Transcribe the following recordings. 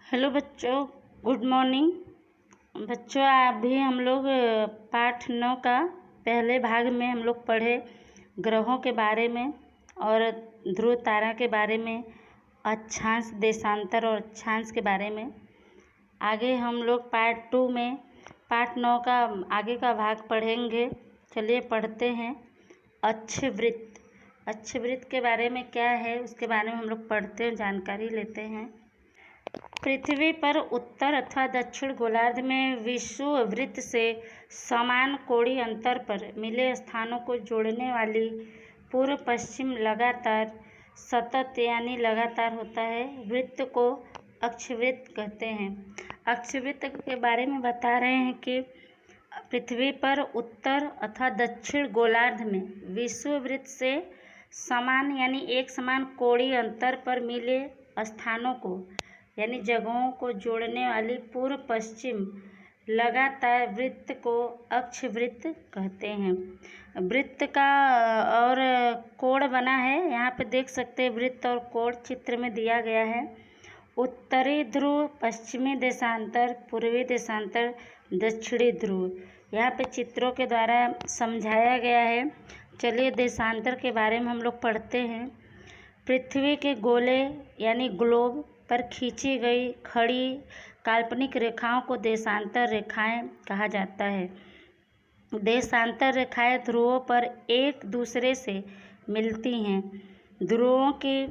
Hello बच्चों, good morning. बच्चों, अभी हम लोग पाठ 9 का पहले भाग में हम लोग पढ़े ग्रहों के बारे में और ध्रुव तारा के बारे में, अक्षांश, देशांतर और अक्षांश के बारे में। आगे हम लोग पार्ट 2 में पाठ 9 का आगे का भाग पढ़ेंगे। चलिए पढ़ते हैं। अक्षवृत्त। अक्षवृत्त के बारे में क्या है उसके बारे में हम लोग पढ़ते हैं, जानकारी लेते हैं। पृथ्वी पर उत्तर अथवा दक्षिण गोलार्ध में विषुववृत्त से समान कोणीय अंतर पर मिले स्थानों को जोड़ने वाली पूर्व पश्चिम लगातार सतत यानी लगातार होता है वृत्त को अक्षवृत्त कहते हैं। अक्षवृत्त के बारे में बता रहे हैं कि पृथ्वी पर उत्तर अथवा दक्षिण गोलार्ध में विषुववृत्त से समान यानी एक समान कोणीय अंतर पर मिले स्थानों को यानी जगहों को जोड़ने वाली पूर्व पश्चिम लगातार वृत्त को अक्षवृत्त कहते हैं। वृत्त का और कोण बना है, यहाँ पे देख सकते हैं वृत्त और कोण चित्र में दिया गया है। उत्तरी ध्रुव, पश्चिमी देशांतर, पूर्वी देशांतर, दक्षिणी ध्रुव, यहाँ पे चित्रों के द्वारा समझाया गया है। चलिए देशांतर के बारे में हम लोग पढ़ते हैं। पृथ्वी के गोले यानी ग्लोब पर खींची गई खड़ी काल्पनिक रेखाओं को देशांतर रेखाएं कहा जाता है। देशांतर रेखाएं ध्रुवों पर एक दूसरे से मिलती हैं। ध्रुवों की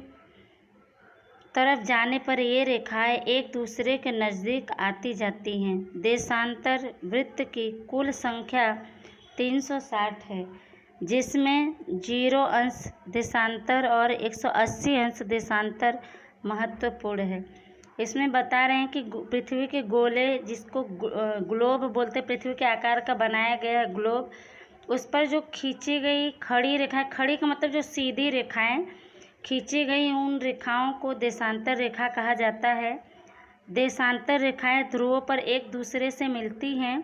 तरफ जाने पर ये रेखाएं एक दूसरे के नज़दीक आती जाती हैं। देशांतर वृत्त की कुल संख्या 360 है, जिसमें 0 अंश देशांतर और 180 अंश देशांतर महत्वपूर्ण है। इसमें बता रहे हैं कि पृथ्वी के गोले, जिसको ग्लोब बोलते, पृथ्वी के आकार का बनाया गया है ग्लोब, उस पर जो खींची गई खड़ी रेखाएं, खड़ी का मतलब जो सीधी रेखाएं खींची गई, उन रेखाओं को देशांतर रेखा कहा जाता है। देशांतर रेखाएं ध्रुवों पर एक दूसरे से मिलती हैं।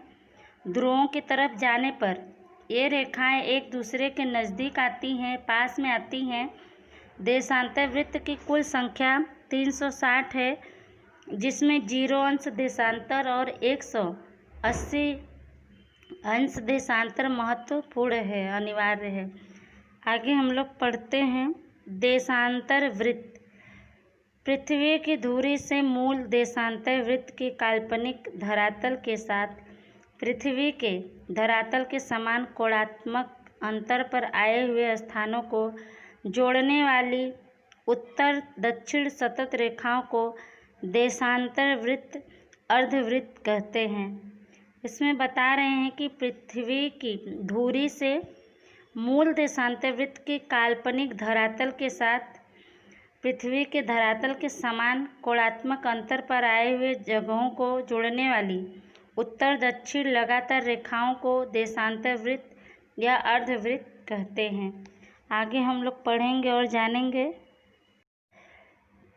ध्रुवों की तरफ जाने पर ये रेखाएं एक दूसरे के नज़दीक आती हैं, पास में आती हैं। देशांतर वृत्त की कुल संख्या 360 है, जिसमें 0 अंश देशांतर और 180 अंश देशांतर महत्वपूर्ण है, अनिवार्य है। आगे हम लोग पढ़ते हैं। देशांतर वृत्त। पृथ्वी की धुरी से मूल देशांतर वृत्त की काल्पनिक धरातल के साथ पृथ्वी के धरातल के समान कोणात्मक अंतर पर आए हुए स्थानों को जोड़ने वाली उत्तर दक्षिण सतत रेखाओं को देशांतर वृत्त अर्धवृत्त कहते हैं। इसमें बता रहे हैं कि पृथ्वी की धुरी से मूल देशांतर वृत्त की काल्पनिक धरातल के साथ पृथ्वी के धरातल के समान कोणात्मक अंतर पर आए हुए जगहों को जोड़ने वाली उत्तर दक्षिण लगातार रेखाओं को देशांतर वृत्त या अर्धवृत्त कहते हैं। आगे हम लोग पढ़ेंगे और जानेंगे।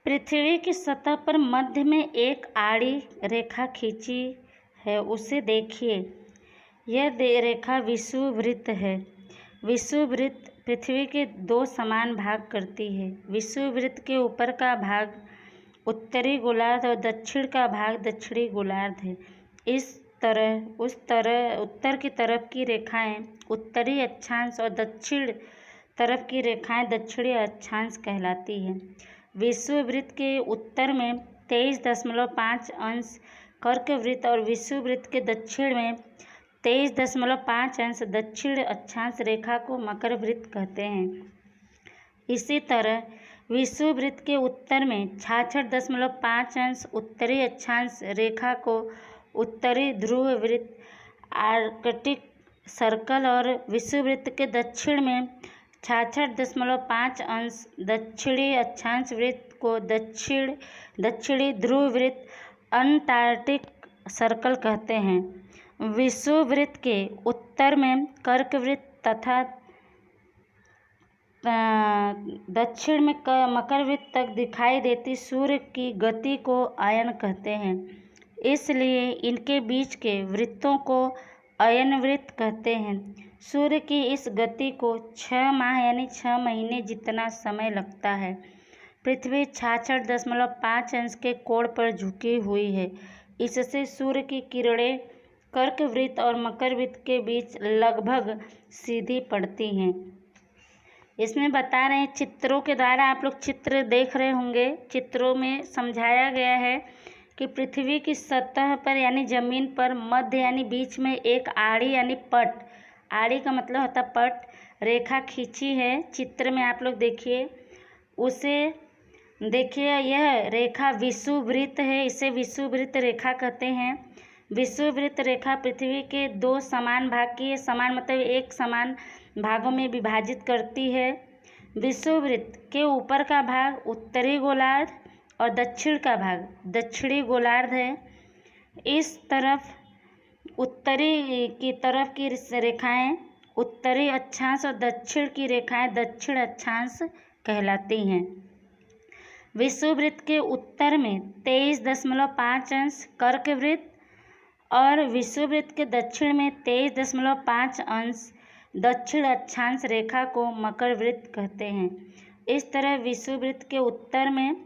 पृथ्वी की सतह पर मध्य में एक आड़ी रेखा खींची है, उसे देखिए। यह रेखा विषुववृत्त है। विषुववृत्त पृथ्वी के 2 समान भाग करती है। विषुववृत्त के ऊपर का भाग उत्तरी गोलार्ध और दक्षिण का भाग दक्षिणी गोलार्ध है। उत्तर की तरफ की रेखाएं उत्तरी अक्षांश और दक्षिण तरफ की रेखाएं दक्षिणी अक्षांश कहलाती हैं। विषुववृत्त के उत्तर में 23.5 अंश कर्कवृत्त और विषुववृत्त के दक्षिण में 23.5 अंश दक्षिण अक्षांश रेखा को मकरवृत्त कहते हैं। इसी तरह विषुववृत्त के उत्तर में 66.5 अंश उत्तरी अक्षांश रेखा को उत्तरी ध्रुव वृत्त आर्कटिक सर्कल और विषुववृत्त के दक्षिण में 66.5 अंश दक्षिणी अक्षांश वृत्त को दक्षिणी ध्रुव वृत्त अंटार्कटिक सर्कल कहते हैं। विषुववृत्त के उत्तर में कर्कवृत्त तथा दक्षिण में मकरवृत्त तक दिखाई देती सूर्य की गति को अयन कहते हैं, इसलिए इनके बीच के वृत्तों को अयनवृत्त कहते हैं। सूर्य की इस गति को 6 माह यानी 6 महीने जितना समय लगता है। पृथ्वी 66.5 अंश के कोण पर झुकी हुई है। इससे सूर्य की किरणें कर्कवृत्त और मकरवृत्त के बीच लगभग सीधी पड़ती हैं। इसमें बता रहे हैं, चित्रों के द्वारा आप लोग चित्र देख रहे होंगे। चित्रों में समझाया गया है कि पृथ्वी की सतह पर यानी जमीन पर मध्य यानी बीच में एक आड़ी यानी पट, आड़ी का मतलब होता है पट, रेखा खींची है। चित्र में आप लोग देखिए, उसे देखिए, यह रेखा विषुववृत्त है। इसे विषुववृत्त रेखा कहते हैं। विषुववृत्त रेखा पृथ्वी के दो समान भाग की, समान मतलब एक समान भागों में विभाजित करती है। विषुववृत्त के ऊपर का भाग उत्तरी गोलार्ध और दक्षिण का भाग दक्षिणी गोलार्ध है। इस तरफ उत्तरी की तरफ की रेखाएं उत्तरी अक्षांश और दक्षिण की रेखाएं दक्षिण अक्षांश कहलाती हैं। विषुववृत्त के उत्तर में 23.5 अंश कर्कवृत्त और विषुववृत्त के दक्षिण में 23.5 अंश दक्षिण अक्षांश रेखा को मकरवृत्त कहते हैं। इस तरह विषुववृत्त के उत्तर में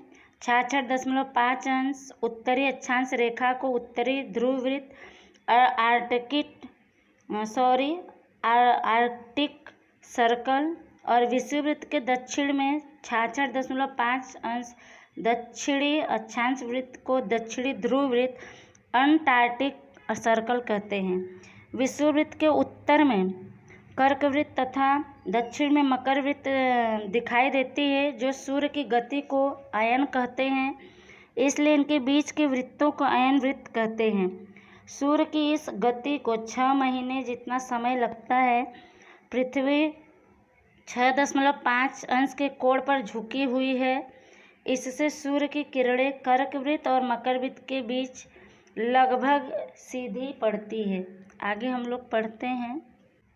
66.5 अंश उत्तरी अक्षांश रेखा को उत्तरी ध्रुववृत्त और आर्कटिक सर्कल और विषुववृत्त के दक्षिण में 66.5 अंश दक्षिणी अक्षांश वृत्त को दक्षिणी ध्रुववृत्त अंटार्कटिक सर्कल कहते हैं। विषुववृत्त के उत्तर में कर्कवृत्त तथा दक्षिण में मकरवृत्त दिखाई देती है, जो सूर्य की गति को अयन कहते हैं, इसलिए इनके बीच के वृत्तों को अयन वृत्त कहते हैं। सूर्य की इस गति को 6 महीने जितना समय लगता है। पृथ्वी 6.5 अंश के कोण पर झुकी हुई है। इससे सूर्य की किरणें कर्कवृत्त और मकरवृत्त के बीच लगभग सीधी पड़ती है। आगे हम लोग पढ़ते हैं।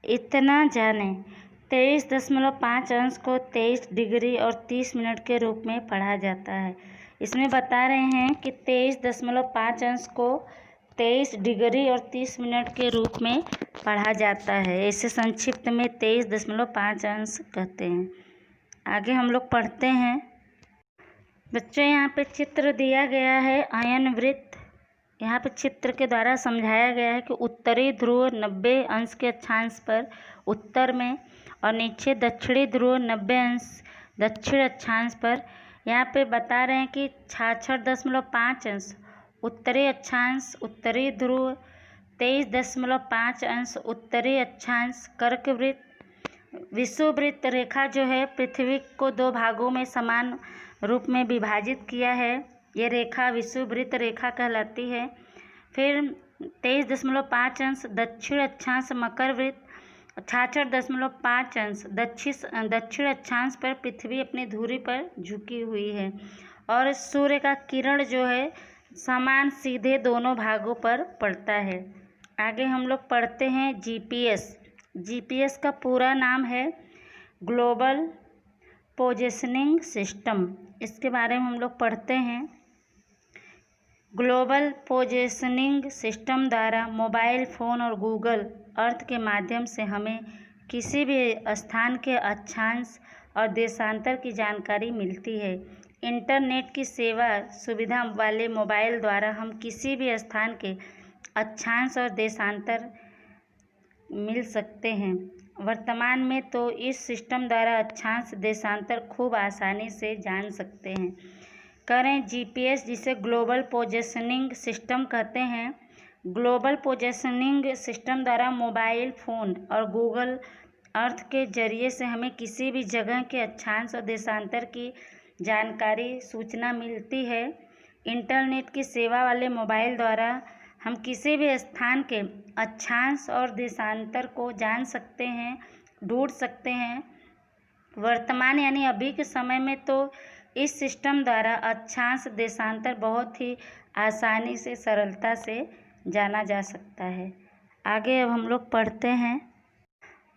इतना जाने 23.5 अंश को 23 डिग्री और 30 मिनट के रूप में पढ़ा जाता है। इसमें बता रहे हैं कि 23.5 अंश को 23 डिग्री और 30 मिनट के रूप में पढ़ा जाता है। इसे संक्षिप्त में 23.5 अंश कहते हैं। आगे हम लोग पढ़ते हैं। बच्चों, यहाँ पे चित्र दिया गया है अयन वृत्त। यहाँ पे चित्र के द्वारा समझाया गया है कि उत्तरी ध्रुव 90 अंश के अक्षांश पर उत्तर में और नीचे दक्षिणी ध्रुव 90 अंश दक्षिण अक्षांश पर। यहाँ पे बता रहे हैं कि 66.5 अंश उत्तरी अक्षांश उत्तरी ध्रुव, 23.5 अंश उत्तरी अक्षांश कर्कवृत्त। विषुववृत्त रेखा जो है पृथ्वी को 2 भागों में समान रूप में विभाजित किया है। ये रेखा विषुववृत्त रेखा कहलाती है। फिर 23.5 अंश दक्षिण अक्षांश मकरवृत्त, 66.5 अंश दक्षिण अक्षांश पर पृथ्वी अपनी धुरी पर झुकी हुई है और सूर्य का किरण जो है समान सीधे दोनों भागों पर पड़ता है। आगे हम लोग पढ़ते हैं जीपीएस। जीपीएस का पूरा नाम है ग्लोबल पोजिशनिंग सिस्टम। इसके बारे में हम लोग पढ़ते हैं। ग्लोबल पोजिशनिंग सिस्टम द्वारा मोबाइल फ़ोन और गूगल अर्थ के माध्यम से हमें किसी भी स्थान के अक्षांश और देशांतर की जानकारी मिलती है। इंटरनेट की सेवा सुविधा वाले मोबाइल द्वारा हम किसी भी स्थान के अक्षांश और देशांतर मिल सकते हैं। वर्तमान में तो इस सिस्टम द्वारा अक्षांश देशांतर खूब आसानी से जान सकते हैं। करें जीपीएस, जिसे ग्लोबल पोजिशनिंग सिस्टम कहते हैं। ग्लोबल पोजिशनिंग सिस्टम द्वारा मोबाइल फ़ोन और गूगल अर्थ के जरिए से हमें किसी भी जगह के अक्षांश और देशांतर की जानकारी सूचना मिलती है। इंटरनेट की सेवा वाले मोबाइल द्वारा हम किसी भी स्थान के अक्षांश और देशांतर को जान सकते हैं, ढूंढ सकते हैं। वर्तमान यानी अभी के समय में तो इस सिस्टम द्वारा अक्षांश देशांतर बहुत ही आसानी से सरलता से जाना जा सकता है। आगे अब हम लोग पढ़ते हैं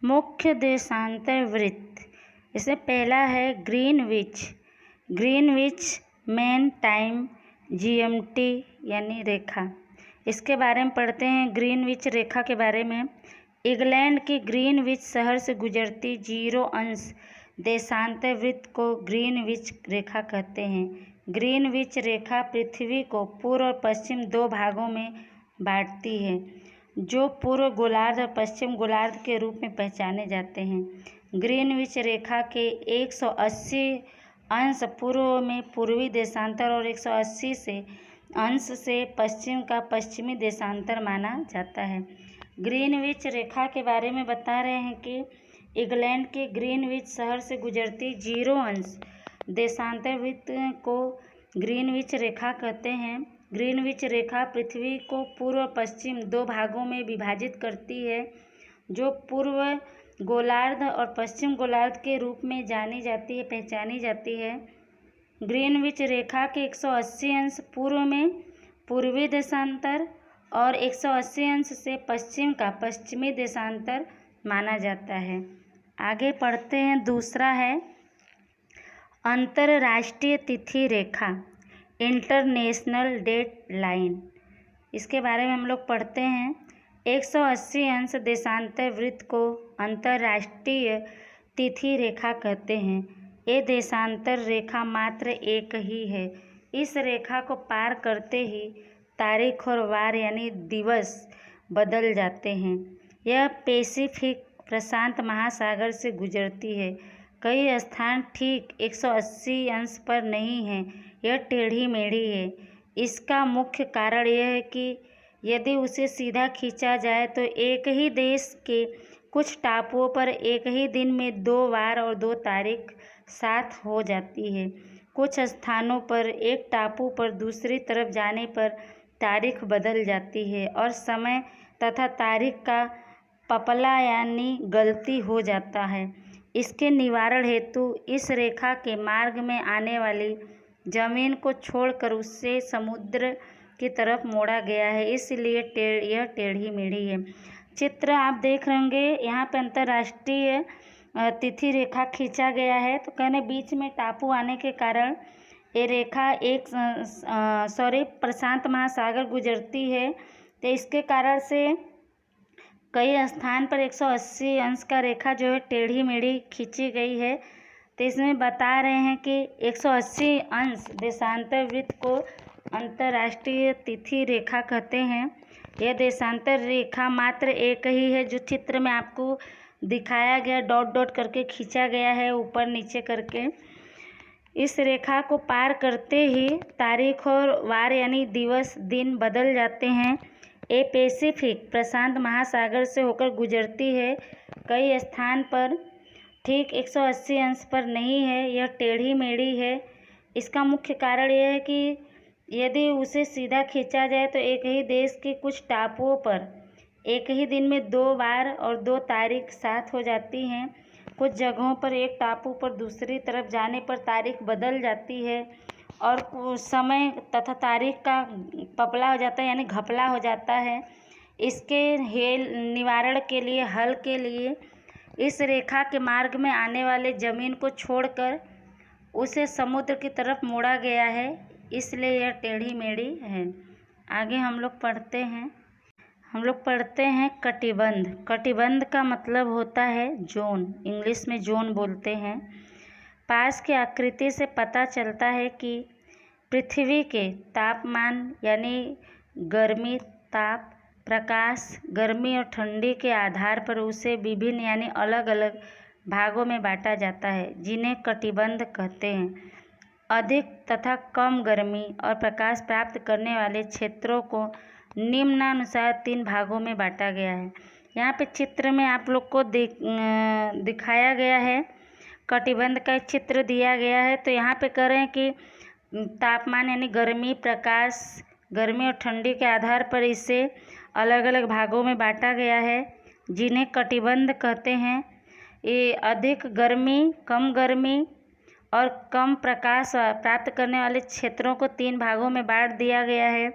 मुख्य देशांतर वृत्त। इसमें पहला है ग्रीनविच मेन टाइम जीएमटी यानी रेखा। इसके बारे में पढ़ते हैं। ग्रीनविच रेखा के बारे में इंग्लैंड के ग्रीनविच शहर से गुजरती 0 अंश देशांतर वृत्त को ग्रीनविच रेखा कहते हैं। ग्रीनविच रेखा पृथ्वी को पूर्व और पश्चिम दो भागों में बांटती है, जो पूर्व गोलार्ध और पश्चिम गोलार्ध के रूप में पहचाने जाते हैं। ग्रीनविच रेखा के 180 अंश पूर्व में पूर्वी देशांतर और 180 अंश से पश्चिम का पश्चिमी देशांतर माना जाता है। ग्रीनविच रेखा के बारे में बता रहे हैं कि इंग्लैंड के ग्रीनविच शहर से गुजरती 0 अंश देशांतर वृत्त को ग्रीनविच रेखा कहते हैं। ग्रीनविच रेखा पृथ्वी को पूर्व और पश्चिम दो भागों में विभाजित करती है, जो पूर्व गोलार्ध और पश्चिम गोलार्ध के रूप में पहचानी जाती है। ग्रीनविच रेखा के 180 अंश पूर्व में पूर्वी देशांतर और 180 अंश से पश्चिम का पश्चिमी देशांतर माना जाता है। आगे पढ़ते हैं। दूसरा है अंतर्राष्ट्रीय तिथि रेखा, इंटरनेशनल डेट लाइन। इसके बारे में हम लोग पढ़ते हैं। 180 अंश देशांतर वृत्त को अंतर्राष्ट्रीय तिथि रेखा कहते हैं। ये देशांतर रेखा मात्र एक ही है। इस रेखा को पार करते ही तारीख और वार यानी दिवस बदल जाते हैं। यह पैसिफिक प्रशांत महासागर से गुजरती है। कई स्थान ठीक 180 अंश पर नहीं हैं, यह टेढ़ी मेढ़ी है। इसका मुख्य कारण यह है कि यदि उसे सीधा खींचा जाए तो एक ही देश के कुछ टापुओं पर एक ही दिन में 2 वार और 2 तारीख साथ हो जाती है। कुछ स्थानों पर एक टापू पर दूसरी तरफ जाने पर तारीख बदल जाती है और समय तथा तारीख का पपला यानी गलती हो जाता है। इसके निवारण हेतु इस रेखा के मार्ग में आने वाली जमीन को छोड़कर उससे समुद्र की तरफ मोड़ा गया है, इसलिए यह टेढ़ी मेढ़ी है। चित्र आप देख रहे होंगे, यहाँ पे अंतर्राष्ट्रीय तिथि रेखा खींचा गया है। तो कहने बीच में टापू आने के कारण ये रेखा प्रशांत महासागर गुजरती है। तो इसके कारण से कई स्थान पर 180 अंश का रेखा जो है टेढ़ी मेढ़ी खींची गई है। तो इसमें बता रहे हैं कि 180 अंश देशांतर वृत्त को अंतर्राष्ट्रीय तिथि रेखा कहते हैं। यह देशांतर रेखा मात्र एक ही है, जो चित्र में आपको दिखाया गया डॉट डॉट करके खींचा गया है ऊपर नीचे करके। इस रेखा को पार करते ही तारीख और वार यानी दिवस दिन बदल जाते हैं। ये पैसिफिक प्रशांत महासागर से होकर गुजरती है। कई स्थान पर ठीक 180 अंश पर नहीं है, यह टेढ़ी मेढ़ी है। इसका मुख्य कारण यह है कि यदि उसे सीधा खींचा जाए तो एक ही देश के कुछ टापुओं पर एक ही दिन में 2 वार और 2 तारीख साथ हो जाती हैं। कुछ जगहों पर एक टापू पर दूसरी तरफ जाने पर तारीख बदल जाती है और समय तथा तारीख का पपला हो जाता है यानी घपला हो जाता है। इसके निवारण के लिए हल के लिए इस रेखा के मार्ग में आने वाले जमीन को छोड़कर उसे समुद्र की तरफ मोड़ा गया है, इसलिए यह टेढ़ी मेढ़ी है। आगे हम लोग पढ़ते हैं कटिबंध। कटिबंध का मतलब होता है जोन, इंग्लिश में जोन बोलते हैं। पास की आकृति से पता चलता है कि पृथ्वी के तापमान यानी गर्मी, ताप, प्रकाश, गर्मी और ठंडी के आधार पर उसे विभिन्न यानी अलग अलग भागों में बांटा जाता है, जिन्हें कटिबंध कहते हैं। अधिक तथा कम गर्मी और प्रकाश प्राप्त करने वाले क्षेत्रों को निम्नानुसार 3 भागों में बांटा गया है। यहाँ पे चित्र में आप लोग को दिखाया गया है, कटिबंध का एक चित्र दिया गया है। तो यहाँ पे कह रहे हैं कि तापमान यानी गर्मी, प्रकाश, गर्मी और ठंडी के आधार पर इसे अलग अलग भागों में बांटा गया है, जिन्हें कटिबंध कहते हैं। ये अधिक गर्मी, कम गर्मी और कम प्रकाश प्राप्त करने वाले क्षेत्रों को 3 भागों में बांट दिया गया है।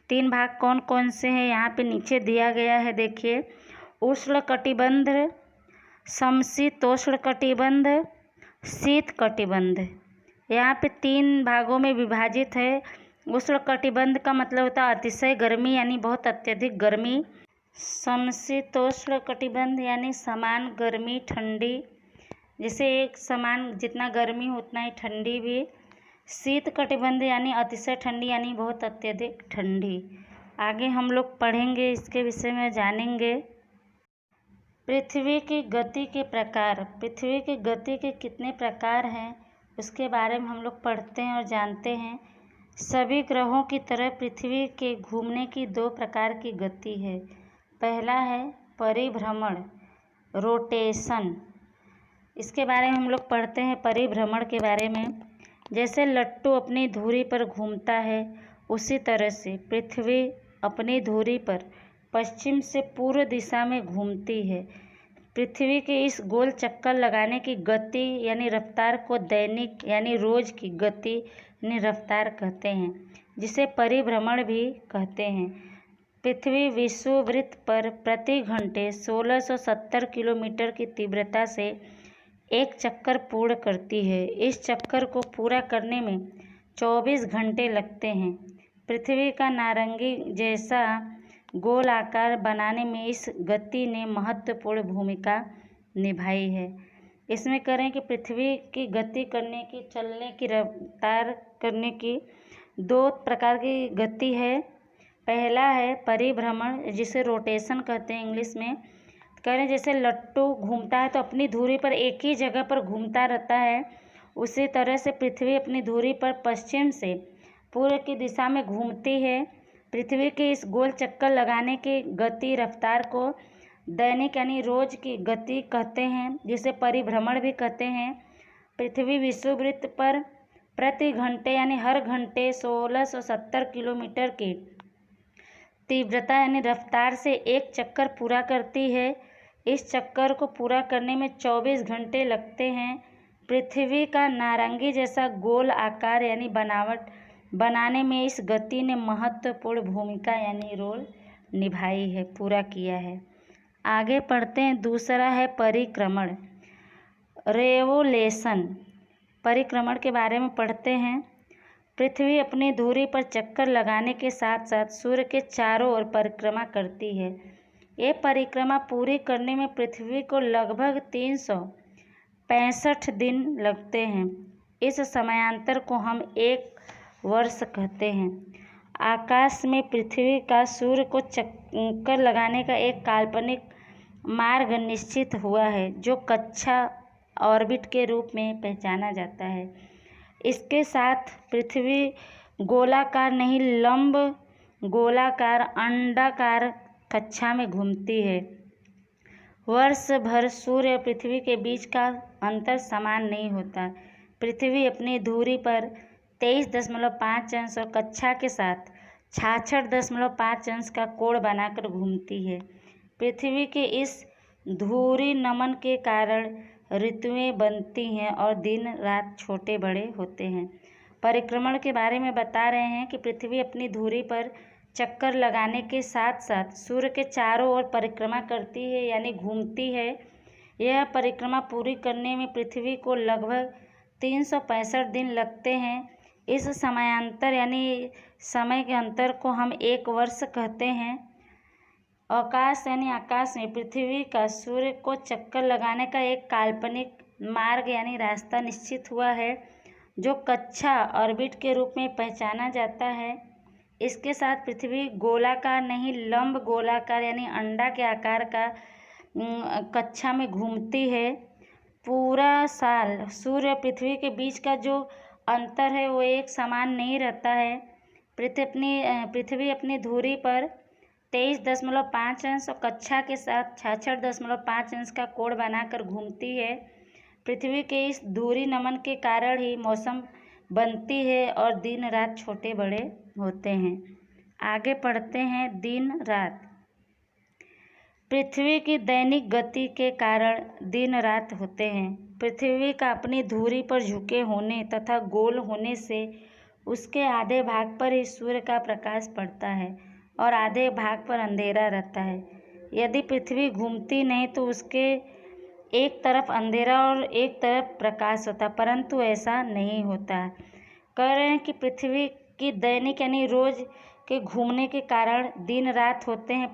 3 भाग कौन कौन से हैं यहाँ पे नीचे दिया गया है, देखिए। उष्ण कटिबंध, समशीतोष्ण कटिबंध, शीत कटिबंध। यहाँ पे 3 भागों में विभाजित है। उष्ण कटिबंध का मतलब होता है अतिशय गर्मी यानी बहुत अत्यधिक गर्मी। समशीतोष्ण कटिबंध यानी समान गर्मी ठंडी। जैसे एक समान जितना गर्मी हो उतना ही ठंडी भी। शीत कटिबंध यानी अतिशय ठंडी यानी बहुत अत्यधिक ठंडी। आगे हम लोग पढ़ेंगे, इसके विषय में जानेंगे। पृथ्वी की गति के प्रकार। पृथ्वी की गति के कितने प्रकार हैं उसके बारे में हम लोग पढ़ते हैं और जानते हैं। सभी ग्रहों की तरह पृथ्वी के घूमने की 2 प्रकार की गति है। पहला है परिभ्रमण, रोटेशन। इसके बारे में हम लोग पढ़ते हैं परिभ्रमण के बारे में। जैसे लट्टू अपनी धुरी पर घूमता है, उसी तरह से पृथ्वी अपनी धुरी पर पश्चिम से पूर्व दिशा में घूमती है। पृथ्वी के इस गोल चक्कर लगाने की गति यानी रफ्तार को दैनिक यानी रोज की गति यानी रफ्तार कहते हैं, जिसे परिभ्रमण भी कहते हैं। पृथ्वी विषुववृत्त पर प्रति घंटे 1670 किलोमीटर की तीव्रता से एक चक्कर पूर्ण करती है। इस चक्कर को पूरा करने में 24 घंटे लगते हैं। पृथ्वी का नारंगी जैसा गोल आकार बनाने में इस गति ने महत्वपूर्ण भूमिका निभाई है। इसमें करें कि पृथ्वी की गति करने की, चलने की, रफ्तार करने की 2 प्रकार की गति है। पहला है परिभ्रमण, जिसे रोटेशन कहते हैं इंग्लिश में। करें जैसे लट्टू घूमता है तो अपनी धुरी पर एक ही जगह पर घूमता रहता है, उसी तरह से पृथ्वी अपनी धुरी पर पश्चिम से पूर्व की दिशा में घूमती है। पृथ्वी के इस गोल चक्कर लगाने की गति रफ्तार को दैनिक यानी रोज की गति कहते हैं, जिसे परिभ्रमण भी कहते हैं। पृथ्वी विषुववृत्त पर प्रति घंटे यानी हर घंटे 1670 किलोमीटर की तीव्रता यानी रफ्तार से एक चक्कर पूरा करती है। इस चक्कर को पूरा करने में 24 घंटे लगते हैं। पृथ्वी का नारंगी जैसा गोल आकार यानी बनावट बनाने में इस गति ने महत्वपूर्ण भूमिका यानी रोल निभाई है, पूरा किया है। आगे पढ़ते हैं। दूसरा है परिक्रमण, रेवोलेशन। परिक्रमण के बारे में पढ़ते हैं। पृथ्वी अपनी धुरी पर चक्कर लगाने के साथ साथ सूर्य के चारों ओर परिक्रमा करती है। ये परिक्रमा पूरी करने में पृथ्वी को लगभग 365 दिन लगते हैं। इस समयांतर को हम एक वर्ष कहते हैं। आकाश में पृथ्वी का सूर्य को चक्कर लगाने का एक काल्पनिक मार्ग निश्चित हुआ है, जो कक्षा ऑर्बिट के रूप में पहचाना जाता है। इसके साथ पृथ्वी गोलाकार नहीं, लंब गोलाकार अंडाकार कक्षा में घूमती है। वर्ष भर सूर्य और पृथ्वी के बीच का अंतर समान नहीं होता। पृथ्वी अपनी धुरी पर 23.5 अंश और कक्षा के साथ 66.5 अंश का कोण बनाकर घूमती है। पृथ्वी के इस धुरी नमन के कारण ऋतुएं बनती हैं और दिन रात छोटे बड़े होते हैं। परिक्रमण के बारे में बता रहे हैं कि पृथ्वी अपनी धुरी पर चक्कर लगाने के साथ साथ सूर्य के चारों ओर परिक्रमा करती है यानी घूमती है। यह परिक्रमा पूरी करने में पृथ्वी को लगभग 365 दिन लगते हैं। इस समयांतर यानी समय के अंतर को हम एक वर्ष कहते हैं। अवकाश यानी आकाश में पृथ्वी का सूर्य को चक्कर लगाने का एक काल्पनिक मार्ग यानी रास्ता निश्चित हुआ है, जो कक्षा ऑर्बिट के रूप में पहचाना जाता है। इसके साथ पृथ्वी गोलाकार नहीं, लंब गोलाकार यानी अंडा के आकार का कक्षा में घूमती है। पूरा साल सूर्य और पृथ्वी के बीच का जो अंतर है वो एक समान नहीं रहता है। पृथ्वी अपनी धुरी पर 23.5 अंश और कक्षा के साथ 66.5 अंश का कोण बनाकर घूमती है। पृथ्वी के इस धुरी नमन के कारण ही मौसम बनती है और दिन रात छोटे बड़े होते हैं। आगे पढ़ते हैं। दिन रात। पृथ्वी की दैनिक गति के कारण दिन रात होते हैं। पृथ्वी का अपनी धुरी पर झुके होने तथा गोल होने से उसके आधे भाग पर ही सूर्य का प्रकाश पड़ता है और आधे भाग पर अंधेरा रहता है। यदि पृथ्वी घूमती नहीं तो उसके एक तरफ अंधेरा और एक तरफ प्रकाश होता, परंतु ऐसा नहीं होता। कह रहे हैं कि पृथ्वी की दैनिक यानी रोज के घूमने के कारण दिन रात होते हैं।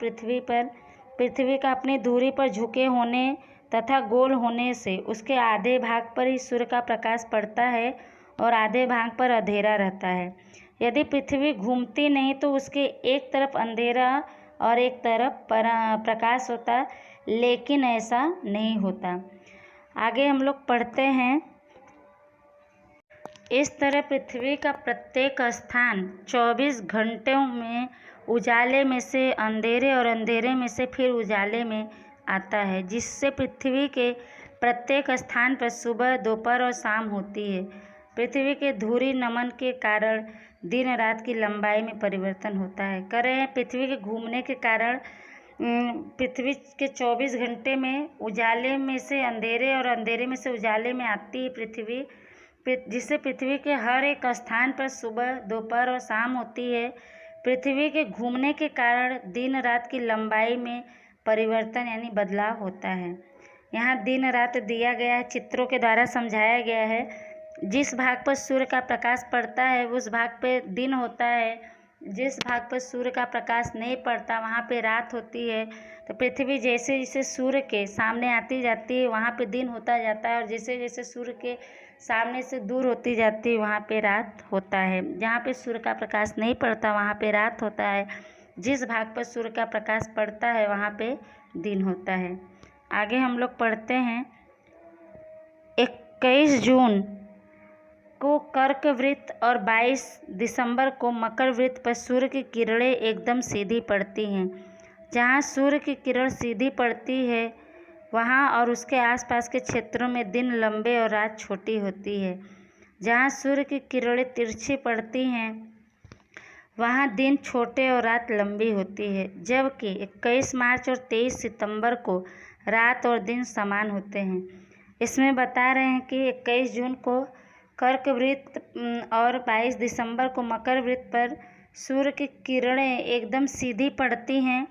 पृथ्वी का अपनी धुरी पर झुके होने तथा गोल होने से उसके आधे भाग पर ही सूर्य का प्रकाश पड़ता है और आधे भाग पर अंधेरा रहता है। यदि पृथ्वी घूमती नहीं तो उसके एक तरफ अंधेरा और एक तरफ प्रकाश होता, लेकिन ऐसा नहीं होता। आगे हम लोग पढ़ते हैं। इस तरह पृथ्वी का प्रत्येक स्थान 24 घंटों में उजाले में से अंधेरे और अंधेरे में से फिर उजाले में आता है, जिससे पृथ्वी के प्रत्येक स्थान पर सुबह, दोपहर और शाम होती है। पृथ्वी के धुरी नमन के कारण दिन रात की लंबाई में परिवर्तन होता है। कह रहे हैं पृथ्वी के घूमने के कारण पृथ्वी के 24 घंटे में उजाले में से अंधेरे और अंधेरे में से उजाले में आती है पृथ्वी, जिससे पृथ्वी के हर एक स्थान पर सुबह, दोपहर और शाम होती है। पृथ्वी के घूमने के कारण दिन रात की लंबाई में परिवर्तन यानी बदलाव होता है। यहाँ दिन रात दिया गया है, चित्रों के द्वारा समझाया गया है। जिस भाग पर सूर्य का प्रकाश पड़ता है उस भाग पे दिन होता है, जिस भाग पर सूर्य का प्रकाश नहीं पड़ता वहाँ पे रात होती है। तो पृथ्वी जैसे जैसे सूर्य के सामने आती जाती है वहाँ पे दिन होता जाता है, और जैसे जैसे सूर्य के सामने से दूर होती जाती है वहाँ पे रात होता है। जहाँ पे सूर्य का प्रकाश नहीं पड़ता वहाँ पे रात होता है, जिस भाग पर सूर्य का प्रकाश पड़ता है वहाँ पे दिन होता है। आगे हम लोग पढ़ते हैं। 21 जून को कर्क वृत्त और 22 दिसंबर को मकर वृत्त पर सूर्य की किरणें एकदम सीधी पड़ती हैं। जहाँ सूर्य की किरण सीधी पड़ती है वहाँ और उसके आसपास के क्षेत्रों में दिन लंबे और रात छोटी होती है। जहाँ सूर्य की किरणें तिरछी पड़ती हैं वहाँ दिन छोटे और रात लंबी होती है। जबकि 21 मार्च और 23 सितंबर को रात और दिन समान होते हैं। इसमें बता रहे हैं कि 21 जून को कर्क वृत्त और 22 दिसंबर को मकर वृत्त पर सूर्य की किरणें एकदम सीधी पड़ती हैं।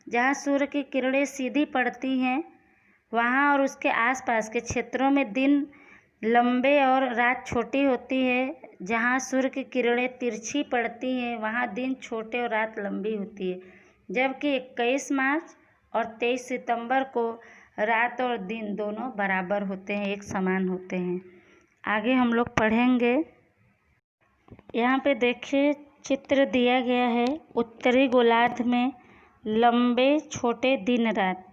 जहाँ सूर्य की किरणें सीधी पड़ती हैं वहाँ और उसके आसपास के क्षेत्रों में दिन लंबे और रात छोटी होती है। जहाँ सूर्य की किरणें तिरछी पड़ती हैं वहाँ दिन छोटे और रात लंबी होती है। जबकि 21 मार्च और 23 सितंबर को रात और दिन दोनों बराबर होते हैं, एक समान होते हैं। आगे हम लोग पढ़ेंगे। यहाँ पे देखिए चित्र दिया गया है। उत्तरी गोलार्ध में लंबे छोटे दिन रात।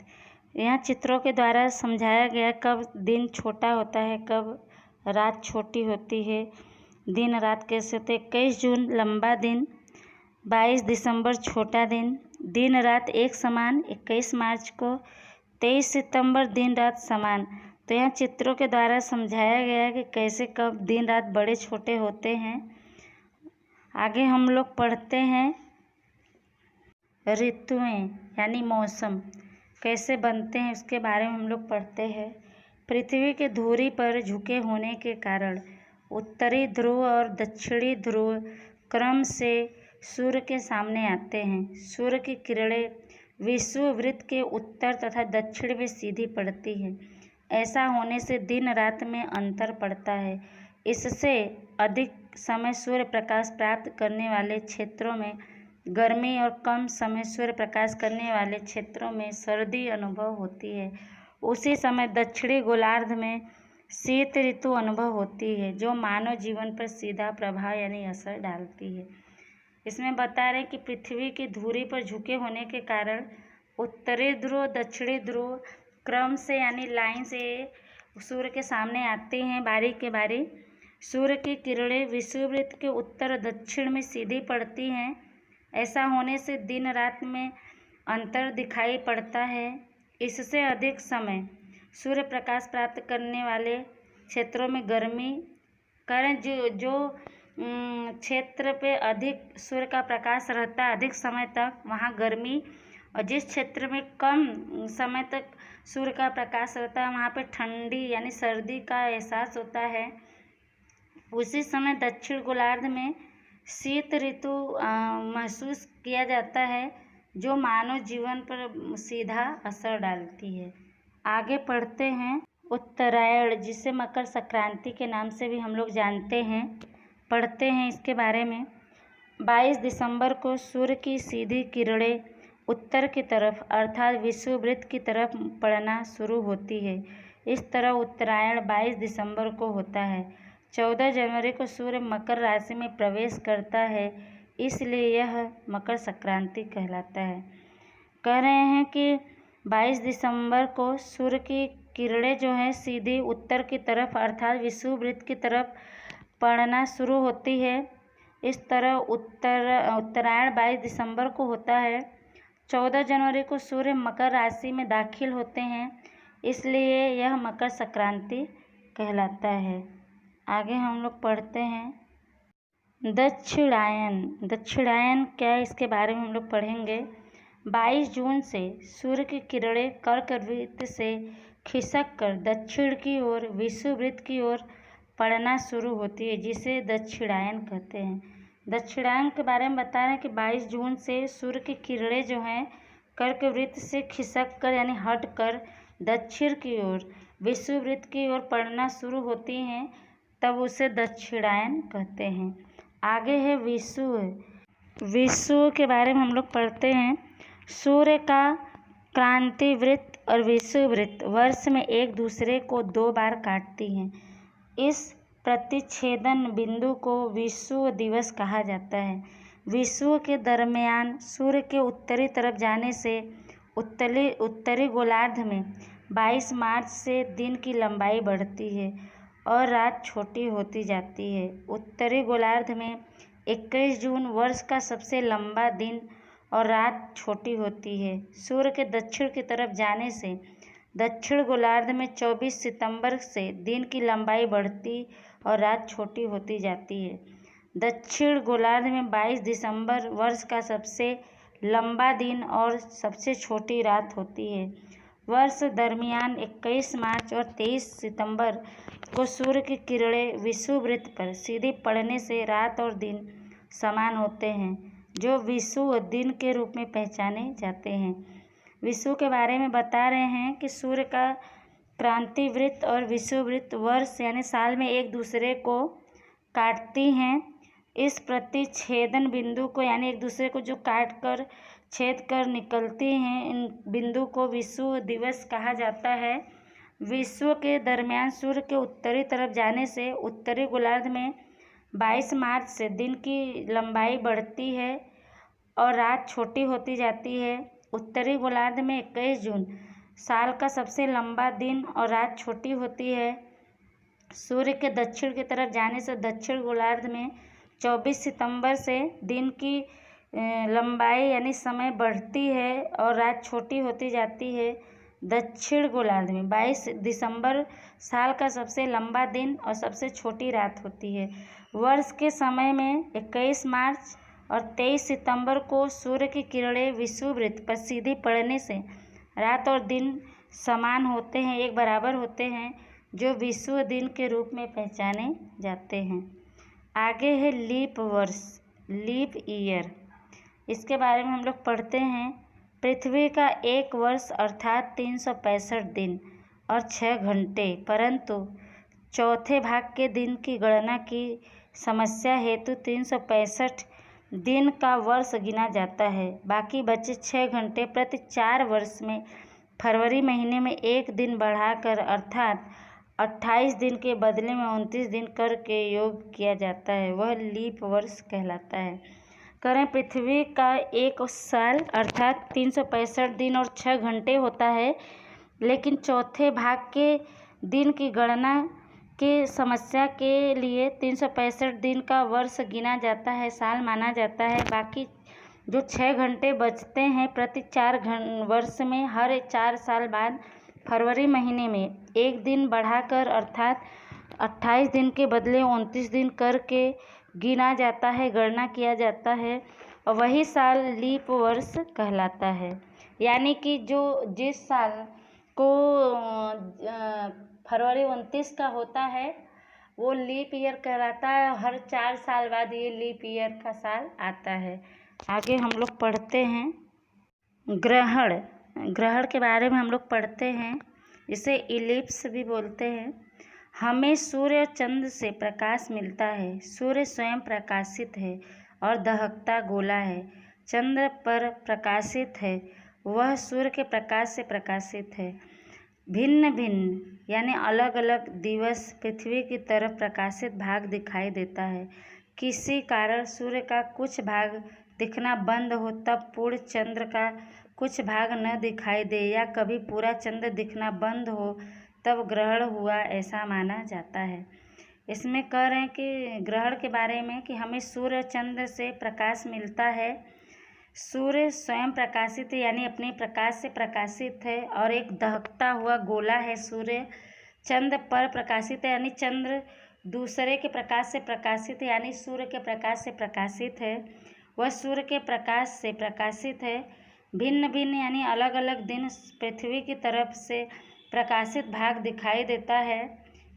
यहाँ चित्रों के द्वारा समझाया गया कब दिन छोटा होता है, कब रात छोटी होती है, दिन रात कैसे होते। 21 जून लंबा दिन, 22 दिसंबर छोटा दिन, दिन रात एक समान। 21 मार्च को 23 सितंबर दिन रात समान। तो यहाँ चित्रों के द्वारा समझाया गया है कि कैसे कब दिन रात बड़े छोटे होते हैं। आगे हम लोग पढ़ते हैं ऋतुएं यानी मौसम कैसे बनते हैं उसके बारे में हम लोग पढ़ते हैं। पृथ्वी के धुरी पर झुके होने के कारण उत्तरी ध्रुव और दक्षिणी ध्रुव क्रम से सूर्य के सामने आते हैं। सूर्य की किरणें विषुववृत्त के उत्तर तथा दक्षिण में सीधी पड़ती हैं। ऐसा होने से दिन रात में अंतर पड़ता है। इससे अधिक समय सूर्य प्रकाश प्राप्त करने वाले क्षेत्रों में गर्मी और कम समय सूर्य प्रकाश करने वाले क्षेत्रों में सर्दी अनुभव होती है। उसी समय दक्षिणी गोलार्ध में शीत ऋतु अनुभव होती है, जो मानव जीवन पर सीधा प्रभाव यानी असर डालती है। इसमें बता रहे हैं कि पृथ्वी की धुरी पर झुके होने के कारण उत्तरी ध्रुव दक्षिणी ध्रुव क्रम से यानी लाइन से सूर्य के सामने आते हैं बारी के बारी। सूर्य की किरणें विषुववृत्त के उत्तर और दक्षिण में सीधी पड़ती हैं। ऐसा होने से दिन रात में अंतर दिखाई पड़ता है। इससे अधिक समय सूर्य प्रकाश प्राप्त करने वाले क्षेत्रों में गर्मी कारण जो क्षेत्र पे अधिक सूर्य का प्रकाश रहता है अधिक समय तक वहाँ गर्मी, और जिस क्षेत्र में कम समय तक सूर्य का प्रकाश रहता है वहाँ पे ठंडी यानी सर्दी का एहसास होता है। उसी समय दक्षिण गोलार्ध में शीत ऋतु महसूस किया जाता है, जो मानव जीवन पर सीधा असर डालती है। आगे पढ़ते हैं उत्तरायण, जिसे मकर संक्रांति के नाम से भी हम लोग जानते हैं। पढ़ते हैं इसके बारे में। 22 दिसंबर को सूर्य की सीधी किरणें उत्तर की तरफ अर्थात विषुववृत्त की तरफ पड़ना शुरू होती है। इस तरह उत्तरायण 22 दिसंबर को होता है। 14 जनवरी को सूर्य मकर राशि में प्रवेश करता है, इसलिए यह मकर संक्रांति कहलाता है। कह रहे हैं कि 22 दिसंबर को सूर्य की किरणें जो हैं सीधी उत्तर की तरफ अर्थात विषुववृत्त की तरफ पड़ना शुरू होती है। इस तरह उत्तरायण 22 दिसंबर को होता है। 14 जनवरी को सूर्य मकर राशि में दाखिल होते हैं, इसलिए यह मकर संक्रांति कहलाता है। आगे हम लोग पढ़ते हैं दक्षिणायन। दक्षिणायन क्या है, इसके बारे में हम लोग पढ़ेंगे। 22 जून से सूर्य की किरणें कर्कवृत्त से खिसक कर दक्षिण की ओर विषुववृत्त की ओर पड़ना शुरू होती है, जिसे दक्षिणायन कहते हैं। दक्षिणायन के बारे में बता रहे हैं कि 22 जून से सूर्य की किरणें जो हैं कर्कवृत्त से खिसक कर यानी हट कर दक्षिण की ओर विषुववृत्त की ओर पड़ना शुरू होती हैं, तब उसे दक्षिणायन कहते हैं। आगे है विषुव। विषुव के बारे में हम लोग पढ़ते हैं। सूर्य का क्रांतिवृत्त और विषुववृत्त वर्ष में एक दूसरे को 2 बार काटती हैं। इस प्रतिच्छेदन बिंदु को विषुव दिवस कहा जाता है। विषुव के दरमियान सूर्य के उत्तरी तरफ जाने से उत्तरी गोलार्ध में 22 मार्च से दिन की लंबाई बढ़ती है और रात छोटी होती जाती है। उत्तरी गोलार्ध में 21 जून वर्ष का सबसे लंबा दिन और रात छोटी होती है। सूर्य के दक्षिण की तरफ जाने से दक्षिण गोलार्ध में 24 सितंबर से दिन की लंबाई बढ़ती और रात छोटी होती जाती है। दक्षिण गोलार्ध में 22 दिसंबर वर्ष का सबसे लंबा दिन और सबसे छोटी रात होती है। वर्ष दरमियान 21 मार्च और 23 सितंबर को सूर्य की किरणें विषुववृत्त पर सीधी पड़ने से रात और दिन समान होते हैं, जो विषुव दिन के रूप में पहचाने जाते हैं। विषुव के बारे में बता रहे हैं कि सूर्य का क्रांतिवृत्त और विषुववृत्त वर्ष यानी साल में एक दूसरे को काटती हैं। इस प्रतिच्छेदन बिंदु को यानी एक दूसरे को जो काट कर छेद कर निकलती हैं, इन बिंदु को विषुव दिवस कहा जाता है। विषुव के दरमियान सूर्य के उत्तरी तरफ जाने से उत्तरी गोलार्ध में 22 मार्च से दिन की लंबाई बढ़ती है और रात छोटी होती जाती है। उत्तरी गोलार्ध में 21 जून साल का सबसे लंबा दिन और रात छोटी होती है। सूर्य के दक्षिण की तरफ जाने से दक्षिण गोलार्ध में 24 सितंबर से दिन की लंबाई यानी समय बढ़ती है और रात छोटी होती जाती है। दक्षिण गोलार्ध में 22 दिसंबर साल का सबसे लंबा दिन और सबसे छोटी रात होती है। वर्ष के समय में 21 मार्च और 23 सितंबर को सूर्य की किरणें विषुववृत्त पर सीधी पड़ने से रात और दिन समान होते हैं, एक बराबर होते हैं, जो विषुव दिन के रूप में पहचाने जाते हैं। आगे है लीप वर्ष, लीप ईयर। इसके बारे में हम लोग पढ़ते हैं। पृथ्वी का एक वर्ष अर्थात 365 दिन और 6 घंटे, परंतु चौथे भाग के दिन की गणना की समस्या हेतु 365 दिन का वर्ष गिना जाता है। बाकी बचे 6 घंटे प्रति 4 वर्ष में फरवरी महीने में एक दिन बढ़ाकर अर्थात 28 दिन के बदले में 29 दिन करके योग किया जाता है, वह लीप वर्ष कहलाता है। करें पृथ्वी का एक साल अर्थात 365 दिन और 6 घंटे होता है, लेकिन चौथे भाग के दिन की गणना की समस्या के लिए 365 दिन का वर्ष गिना जाता है, साल माना जाता है। बाकी जो 6 घंटे बचते हैं प्रति 4 वर्ष में हर 4 साल बाद फरवरी महीने में एक दिन बढ़ाकर अर्थात 28 दिन के बदले 29 दिन करके गिना जाता है, गणना किया जाता है, और वही साल लीप वर्ष कहलाता है। यानी कि जो जिस साल को फरवरी 29 का होता है वो लीप ईयर कहलाता है। हर 4 साल बाद ये लीप ईयर का साल आता है। आगे हम लोग पढ़ते हैं ग्रहण। ग्रहण के बारे में हम लोग पढ़ते हैं, इसे इलिप्स भी बोलते हैं। हमें सूर्य और चंद्र से प्रकाश मिलता है। सूर्य स्वयं प्रकाशित है और दहकता गोला है। चंद्र पर प्रकाशित है वह सूर्य के प्रकाश से प्रकाशित है। भिन्न भिन्न यानी अलग अलग दिवस पृथ्वी की तरफ प्रकाशित भाग दिखाई देता है। किसी कारण सूर्य का कुछ भाग दिखना बंद हो तब पूर्ण चंद्र का कुछ भाग न दिखाई दे, या कभी पूरा चंद्र दिखना बंद हो तब ग्रहण हुआ, ऐसा माना जाता है। इसमें कह रहे हैं कि ग्रहण के बारे में कि हमें सूर्य चंद्र से प्रकाश मिलता है। सूर्य स्वयं प्रकाशित है यानी अपने प्रकाश से प्रकाशित है और एक दहकता हुआ गोला है। सूर्य चंद्र पर प्रकाशित है यानी चंद्र दूसरे के प्रकाश से प्रकाशित है यानी सूर्य के प्रकाश से प्रकाशित है। वह सूर्य के प्रकाश से प्रकाशित है। भिन्न भिन्न यानी अलग अलग दिन पृथ्वी की तरफ से प्रकाशित भाग दिखाई देता है।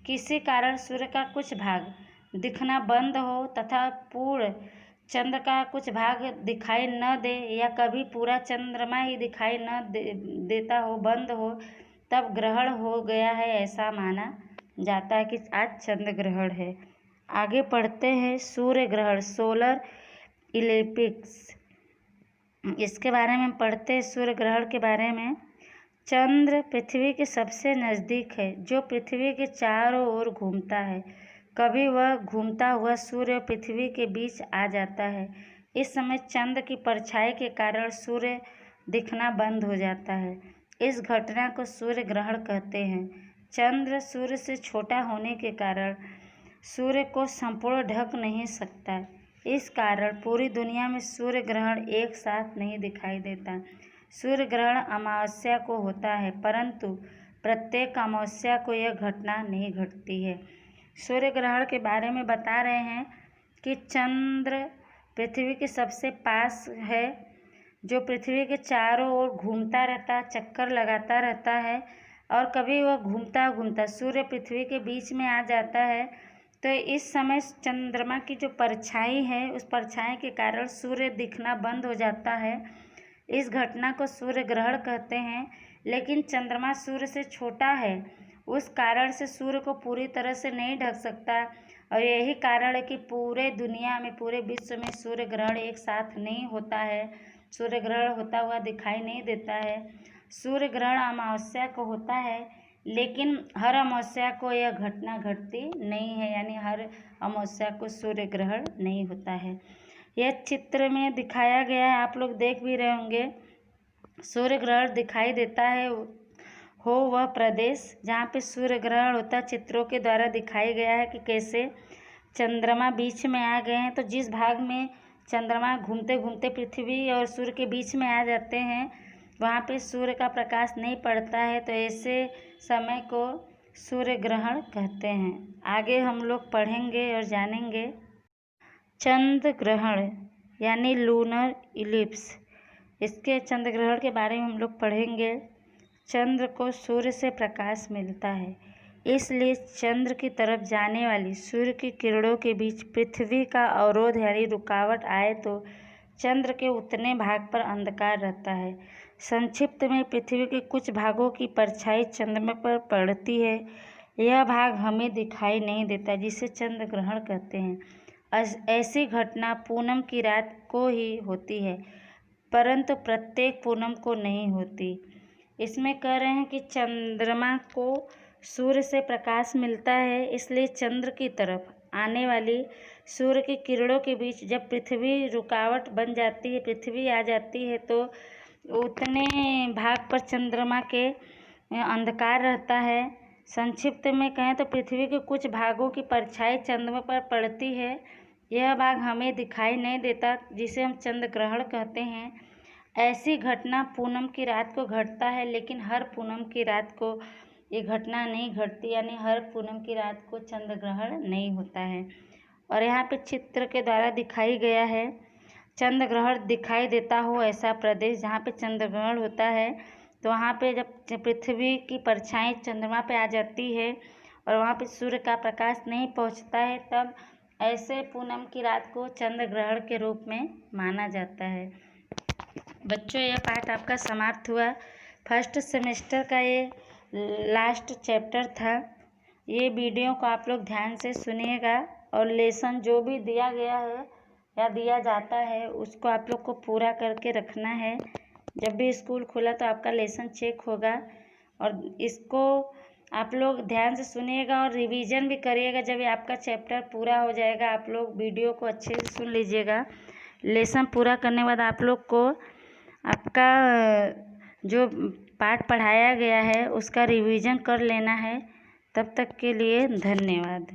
किसी कारण सूर्य का कुछ भाग दिखना बंद हो तथा पूर्ण चंद्र का कुछ भाग दिखाई न दे, या कभी पूरा चंद्रमा ही दिखाई न देता हो, बंद हो, तब ग्रहण हो गया है, ऐसा माना जाता है कि आज चंद्र ग्रहण है। आगे पढ़ते हैं सूर्य ग्रहण, सोलर इक्लिप्स। इसके बारे में पढ़ते हैं सूर्य ग्रहण के बारे में। चंद्र पृथ्वी के सबसे नज़दीक है जो पृथ्वी के चारों ओर घूमता है। कभी वह घूमता हुआ सूर्य और पृथ्वी के बीच आ जाता है। इस समय चंद्र की परछाई के कारण सूर्य दिखना बंद हो जाता है। इस घटना को सूर्य ग्रहण कहते हैं। चंद्र सूर्य से छोटा होने के कारण सूर्य को संपूर्ण ढक नहीं सकता। इस कारण पूरी दुनिया में सूर्य ग्रहण एक साथ नहीं दिखाई देता। सूर्य ग्रहण अमावस्या को होता है, परंतु प्रत्येक अमावस्या को यह घटना नहीं घटती है। सूर्य ग्रहण के बारे में बता रहे हैं कि चंद्र पृथ्वी के सबसे पास है, जो पृथ्वी के चारों ओर घूमता रहता, चक्कर लगाता रहता है, और कभी वह घूमता घूमता सूर्य पृथ्वी के बीच में आ जाता है। तो इस समय चंद्रमा की जो परछाई है उस परछाई के कारण सूर्य दिखना बंद हो जाता है। इस घटना को सूर्य ग्रहण कहते हैं। लेकिन चंद्रमा सूर्य से छोटा है, उस कारण से सूर्य को पूरी तरह से नहीं ढक सकता, और यही कारण है कि पूरे दुनिया में, पूरे विश्व में सूर्य ग्रहण एक साथ नहीं होता है। सूर्य ग्रहण होता हुआ दिखाई नहीं देता है। सूर्य ग्रहण अमावस्या को होता है, लेकिन हर अमावस्या को यह घटना घटती नहीं है, यानी हर अमावस्या को सूर्य ग्रहण नहीं होता है। यह चित्र में दिखाया गया है, आप लोग देख भी रहे होंगे। सूर्य ग्रहण दिखाई देता है हो वह प्रदेश जहाँ पे सूर्य ग्रहण होता है, चित्रों के द्वारा दिखाया गया है कि कैसे चंद्रमा बीच में आ गए हैं। तो जिस भाग में चंद्रमा घूमते घूमते पृथ्वी और सूर्य के बीच में आ जाते हैं, वहाँ पे सूर्य का प्रकाश नहीं पड़ता है, तो ऐसे समय को सूर्य ग्रहण कहते हैं। आगे हम लोग पढ़ेंगे और जानेंगे चंद्र ग्रहण यानी लूनर इलिप्स। इसके चंद्र ग्रहण के बारे में हम लोग पढ़ेंगे। चंद्र को सूर्य से प्रकाश मिलता है, इसलिए चंद्र की तरफ जाने वाली सूर्य की किरणों के बीच पृथ्वी का अवरोध यानी रुकावट आए तो चंद्र के उतने भाग पर अंधकार रहता है। संक्षिप्त में पृथ्वी के कुछ भागों की परछाई चंद्रमा पर पड़ती है। यह भाग हमें दिखाई नहीं देता, जिसे चंद्र ग्रहण कहते हैं। ऐसी घटना पूनम की रात को ही होती है, परंतु प्रत्येक पूनम को नहीं होती। इसमें कह रहे हैं कि चंद्रमा को सूर्य से प्रकाश मिलता है, इसलिए चंद्र की तरफ आने वाली सूर्य की किरणों के बीच जब पृथ्वी रुकावट बन जाती है, पृथ्वी आ जाती है, तो उतने भाग पर चंद्रमा के अंधकार रहता है। संक्षिप्त में कहें तो पृथ्वी के कुछ भागों की परछाई चंद्रमा पर पड़ती है। यह भाग हमें दिखाई नहीं देता, जिसे हम चंद्र ग्रहण कहते हैं। ऐसी घटना पूनम की रात को घटता है, लेकिन हर पूनम की रात को ये घटना नहीं घटती, यानी हर पूनम की रात को चंद्र ग्रहण नहीं होता है। और यहाँ पे चित्र के द्वारा दिखाई गया है चंद्र ग्रहण दिखाई देता हो ऐसा प्रदेश जहाँ पे चंद्र ग्रहण होता है, तो वहाँ पे जब पृथ्वी की परछाई चंद्रमा पे आ जाती है और वहाँ पे सूर्य का प्रकाश नहीं पहुँचता है, तब ऐसे पूनम की रात को चंद्र ग्रहण के रूप में माना जाता है। बच्चों, यह पाठ आपका समाप्त हुआ। फर्स्ट सेमेस्टर का ये लास्ट चैप्टर था। ये वीडियो को आप लोग ध्यान से सुनिएगा और लेसन जो भी दिया गया है या दिया जाता है उसको आप लोग को पूरा करके रखना है। जब भी स्कूल खुला तो आपका लेसन चेक होगा और इसको आप लोग ध्यान से सुनिएगा और रिवीजन भी करिएगा। जब ये आपका चैप्टर पूरा हो जाएगा आप लोग वीडियो को अच्छे से सुन लीजिएगा। लेसन पूरा करने के बाद आप लोग को आपका जो पाठ पढ़ाया गया है उसका रिवीजन कर लेना है। तब तक के लिए धन्यवाद।